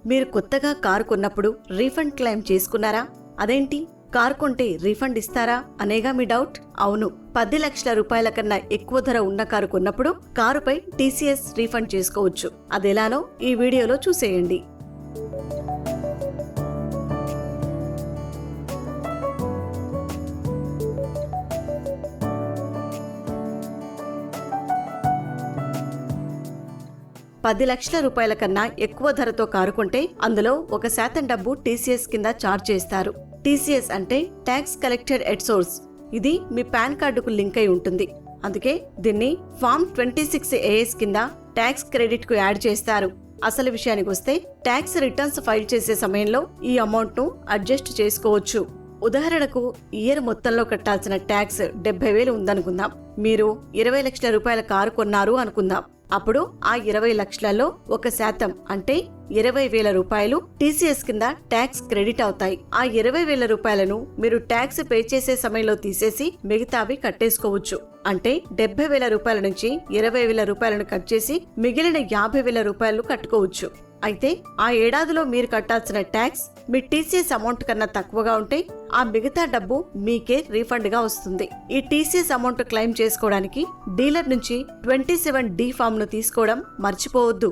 మీరు కొత్తగా కారు కొన్నప్పుడు రీఫండ్ క్లెయిమ్ చేసుకున్నారా? అదేంటి, కారు కొంటే రీఫండ్ ఇస్తారా అనేగా మీ డౌట్? అవును, 10 లక్షల రూపాయల కన్నా ఎక్కువ ధర ఉన్న కారు కొన్నప్పుడు కారుపై టీసీఎస్ రీఫండ్ చేసుకోవచ్చు. అదెలానో ఈ వీడియోలో చూసేయండి. ₹10 లక్షల కన్నా ఎక్కువ ధరతో కారు కొంటే అందులో 1% డబ్బు టీసీఎస్ కింద ఛార్జ్ చేస్తారు. టీసీఎస్ అంటే ట్యాక్స్ కలెక్టెడ్ ఎట్ సోర్స్. ఇది మీ పాన్ కార్డుకు లింక్ అయి ఉంటుంది. అందుకే దీన్ని ఫామ్ 26AS కింద ట్యాక్స్ క్రెడిట్ కు యాడ్ చేస్తారు. అసలు విషయానికి వస్తే ట్యాక్స్ రిటర్న్స్ ఫైల్ చేసే సమయంలో ఈ అమౌంట్ ను అడ్జస్ట్ చేసుకోవచ్చు. ఉదాహరణకు ఇయర్ మొత్తంలో కట్టాల్సిన ట్యాక్స్ 70,000 ఉందనుకుందాం. మీరు 20 లక్షల రూపాయల కారు కొన్నారు అనుకుందాం. అప్పుడు ఆ 20 లక్షలలో 1% అంటే 20,000 రూపాయలు టీసీఎస్ కింద ట్యాక్స్ క్రెడిట్ అవుతాయి. ఆ 20,000 రూపాయలను మీరు ట్యాక్స్ పే చేసే సమయంలో తీసేసి మిగతావి కట్టేసుకోవచ్చు. అంటే 70,000 రూపాయల నుంచి 20,000 రూపాయలను కట్ చేసి మిగిలిన 50,000 రూపాయలు కట్టుకోవచ్చు. అయితే ఆ ఏడాదిలో మీరు కట్టాల్సిన ట్యాక్స్ మీ టీసీఎస్ అమౌంట్ కన్నా తక్కువగా ఉంటే ఆ మిగతా డబ్బు మీకే రీఫండ్ గా వస్తుంది. ఈ టీసీఎస్ అమౌంట్ క్లెయిమ్ చేసుకోవడానికి డీలర్ నుంచి 27D ఫామ్ ను తీసుకోవడం మర్చిపోవద్దు.